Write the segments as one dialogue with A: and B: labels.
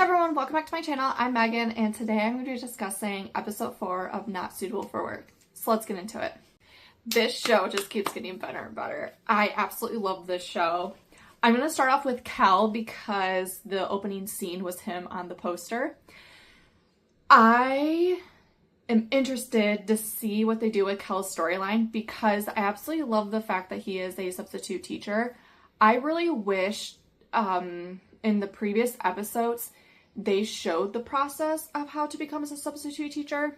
A: everyone, welcome back to my channel. I'm Megan, and today I'm going to be discussing episode 4 of Not Suitable for Work. So let's get into it. This show just keeps getting better and better. I absolutely love this show. I'm going to start off with Kel because the opening scene was him on the poster. I am interested to see what they do with Kel's storyline because I absolutely love the fact that he is a substitute teacher. I really wish in the previous episodes they showed the process of how to become a substitute teacher,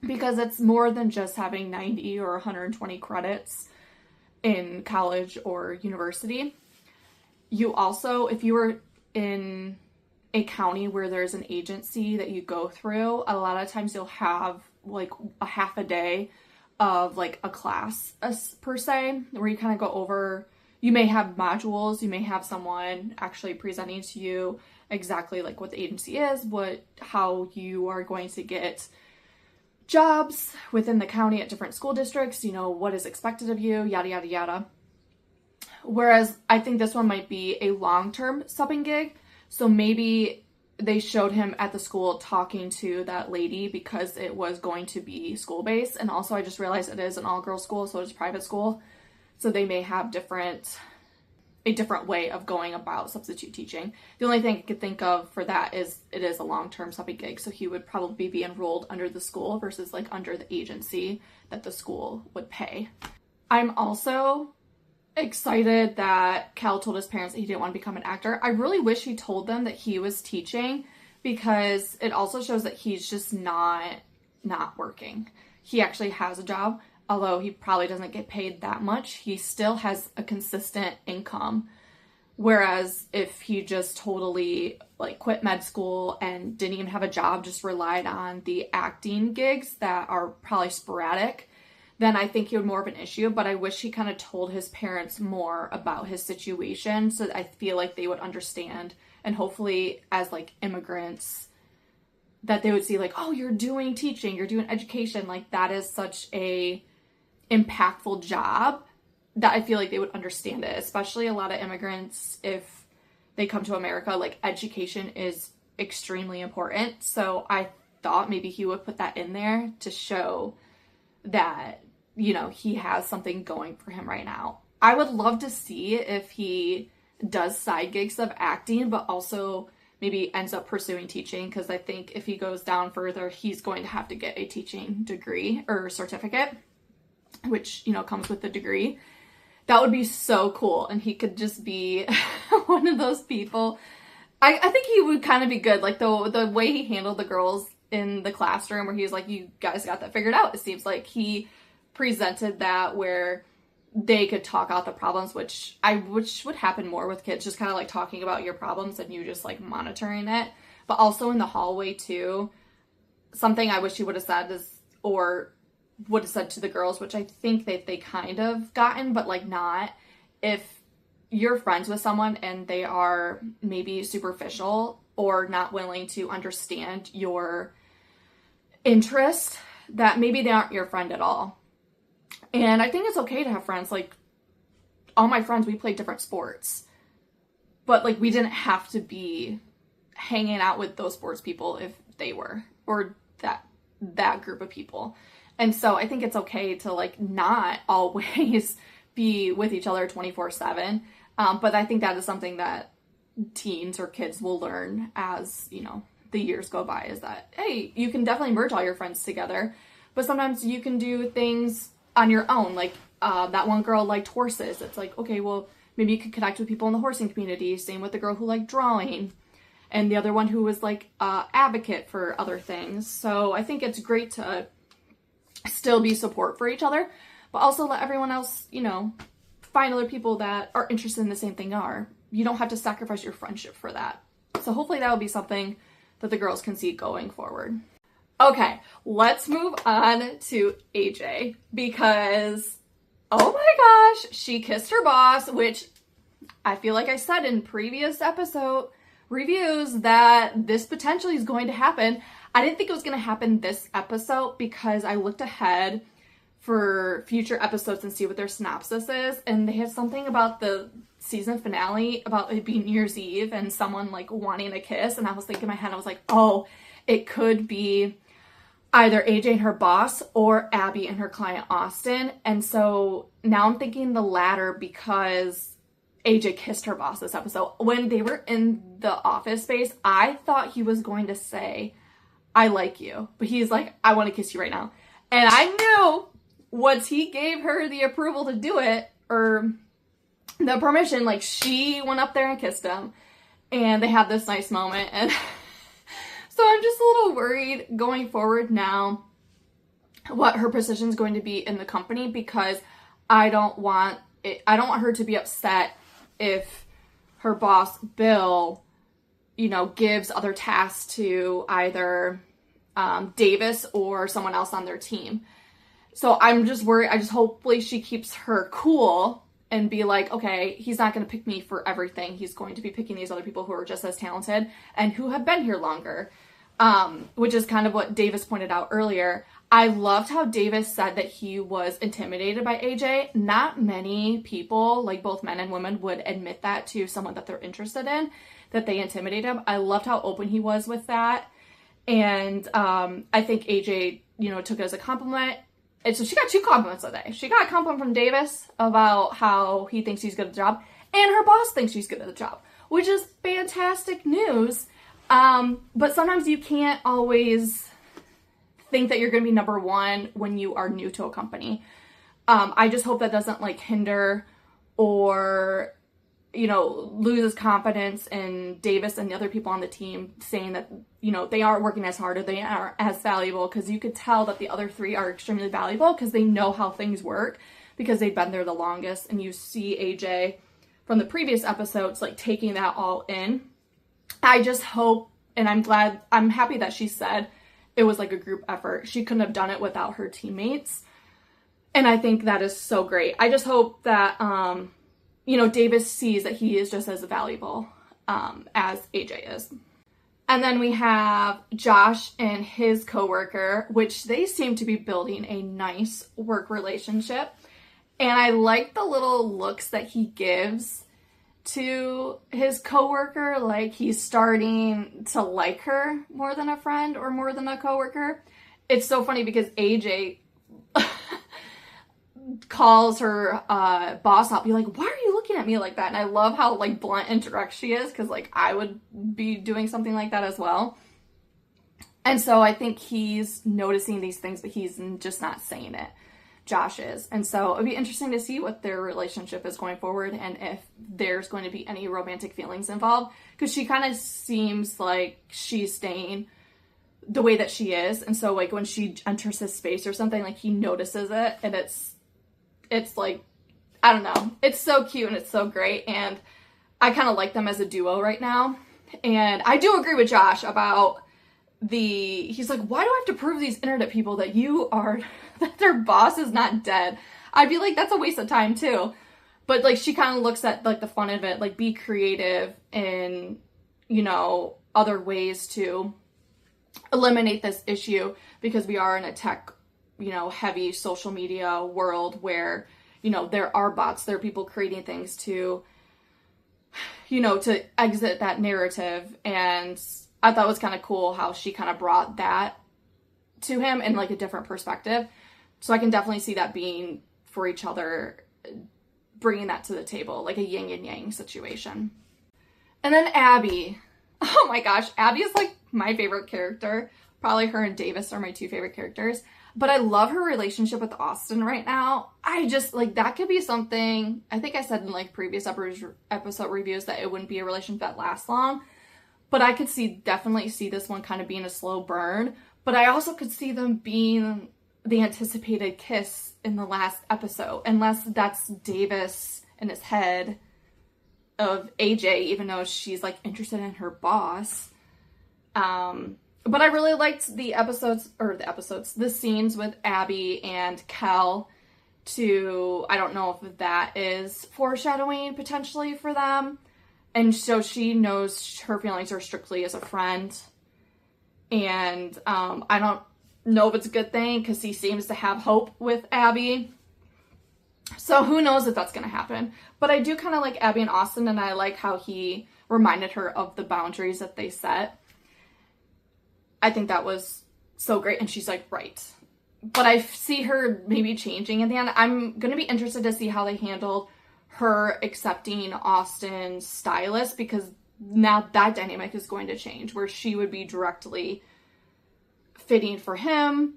A: because it's more than just having 90 or 120 credits in college or university. You also, if you were in a county where there's an agency that you go through, a lot of times you'll have like a half a day of like a class per se, where you kind of go over, you may have modules, you may have someone actually presenting to you exactly like what the agency is, how you are going to get jobs within the county at different school districts, what is expected of you, yada, yada, yada. Whereas I think this one might be a long-term subbing gig. So maybe they showed him at the school talking to that lady because it was going to be school-based. And also I just realized it is an all-girls school, so it's private school. So they may have a different way of going about substitute teaching. The only thing I could think of for that is it is a long-term subbing gig, so he would probably be enrolled under the school versus like under the agency that the school would pay. I'm also excited that Kel told his parents that he didn't want to become an actor. I really wish he told them that he was teaching, because it also shows that he's just not working. He actually has a job. Although he probably doesn't get paid that much, he still has a consistent income. Whereas if he just totally like quit med school and didn't even have a job, just relied on the acting gigs that are probably sporadic, then I think he would more of an issue. But I wish he kind of told his parents more about his situation, so I feel like they would understand. And hopefully as like immigrants, that they would see like, oh, you're doing teaching, you're doing education. Like that is such a impactful job that I feel like they would understand it, especially a lot of immigrants. If they come to America, like education is extremely important. So I thought maybe he would put that in there to show that, he has something going for him right now. I would love to see if he does side gigs of acting, but also maybe ends up pursuing teaching, because I think if he goes down further, he's going to have to get a teaching degree or certificate, which, comes with the degree. That would be so cool. And he could just be one of those people. I think he would kind of be good. Like the way he handled the girls in the classroom, where he was like, you guys got that figured out. It seems like he presented that where they could talk out the problems, which would happen more with kids, just kind of like talking about your problems and you just like monitoring it. But also in the hallway too, something I wish he would have said would have said to the girls, which I think that they kind of gotten, but like not. If you're friends with someone and they are maybe superficial or not willing to understand your interest, that maybe they aren't your friend at all. And I think it's okay to have friends. Like all my friends, we played different sports, but like we didn't have to be hanging out with those sports people if they were, or that group of people. And so I think it's okay to like not always be with each other 24/7. But I think that is something that teens or kids will learn as, the years go by, is that, hey, you can definitely merge all your friends together, but sometimes you can do things on your own. Like that one girl liked horses. It's like, okay, well, maybe you could connect with people in the horsing community. Same with the girl who liked drawing. And the other one who was like advocate for other things. So I think it's great to still be support for each other, but also let everyone else, find other people that are interested in the same thing you don't have to sacrifice your friendship for that. So hopefully that will be something that the girls can see going forward. Okay, let's move on to AJ, because, oh my gosh, she kissed her boss, which I feel like I said in previous episode reviews that this potentially is going to happen. I didn't think it was going to happen this episode because I looked ahead for future episodes and see what their synopsis is. And they had something about the season finale about it being New Year's Eve and someone like wanting a kiss. And I was thinking in my head, I was like, oh, it could be either AJ and her boss or Abby and her client Austin. And so now I'm thinking the latter because AJ kissed her boss this episode. When they were in the office space, I thought he was going to say, I like you. But he's like, I want to kiss you right now. And I knew once he gave her the approval to do it, or the permission, like she went up there and kissed him. And they had this nice moment. And so I'm just a little worried going forward now what her position is going to be in the company, because I don't want her to be upset if her boss, Bill, gives other tasks to either Davis or someone else on their team. So I'm just worried. Hopefully she keeps her cool and be like, okay, he's not going to pick me for everything. He's going to be picking these other people who are just as talented and who have been here longer, which is kind of what Davis pointed out earlier. I loved how Davis said that he was intimidated by AJ. Not many people, like both men and women, would admit that to someone that they're interested in, that they intimidate him. I loved how open he was with that. And I think AJ, took it as a compliment. And so she got 2 compliments today. She got a compliment from Davis about how he thinks she's good at the job, and her boss thinks she's good at the job, which is fantastic news. But sometimes you can't always think that you're going to be number one when you are new to a company. I just hope that doesn't hinder or, loses confidence in Davis and the other people on the team, saying that, they aren't working as hard or they aren't as valuable, because you could tell that the other 3 are extremely valuable because they know how things work because they've been there the longest. And you see AJ from the previous episodes, taking that all in. I just hope, and I'm happy that she said it was a group effort. She couldn't have done it without her teammates. And I think that is so great. I just hope that, Davis sees that he is just as valuable as AJ is. And then we have Josh and his coworker, which they seem to be building a nice work relationship. And I like the little looks that he gives to his coworker, he's starting to like her more than a friend or more than a coworker. It's so funny because AJ calls her boss out, be like, why are you looking at me like that? And I love how blunt and direct she is, because I would be doing something like that as well. And so I think he's noticing these things, but he's just not saying it. Josh is. And so it'd be interesting to see what their relationship is going forward and if there's going to be any romantic feelings involved, because she kind of seems like she's staying the way that she is. And so when she enters his space or something, he notices it, and it's I don't know. It's so cute and it's so great. And I kind of like them as a duo right now. And I do agree with Josh about he's like, why do I have to prove these internet people that that their boss is not dead? I'd be like, that's a waste of time too. But she kind of looks at the fun of it, be creative in, other ways to eliminate this issue, because we are in a tech, heavy social media world where, there are bots, there are people creating things to, to exit that narrative. And I thought it was kind of cool how she kind of brought that to him in a different perspective. So I can definitely see that being for each other, bringing that to the table, a yin and yang situation. And then Abby. Oh my gosh, Abby is my favorite character. Probably her and Davis are my 2 favorite characters. But I love her relationship with Austin right now. I just, that could be something, I think I said in, previous episode reviews that it wouldn't be a relationship that lasts long. But I could definitely see this one kind of being a slow burn. But I also could see them being the anticipated kiss in the last episode. Unless that's Davis in his head of AJ, even though she's, interested in her boss. But I really liked the scenes with Abby and Kel I don't know if that is foreshadowing potentially for them. And so she knows her feelings are strictly as a friend. And I know if it's a good thing because he seems to have hope with Abby. So who knows if that's going to happen. But I do kind of like Abby and Austin, and I like how he reminded her of the boundaries that they set. I think that was so great. And she's like, right. But I see her maybe changing at the end. I'm going to be interested to see how they handled her accepting Austin's stylist, because now that dynamic is going to change where she would be directly fitting for him.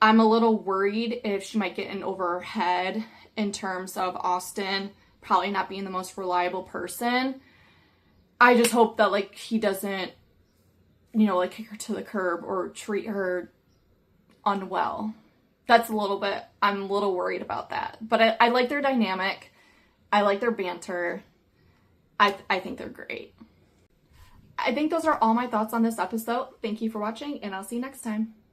A: I'm a little worried if she might get in over her head in terms of Austin probably not being the most reliable person. I just hope that, like, he doesn't, you know, like, kick her to the curb or treat her unwell. That's a little bit, I'm a little worried about that. But I like their dynamic. I like their banter. I think they're great. I think those are all my thoughts on this episode. Thank you for watching, and I'll see you next time.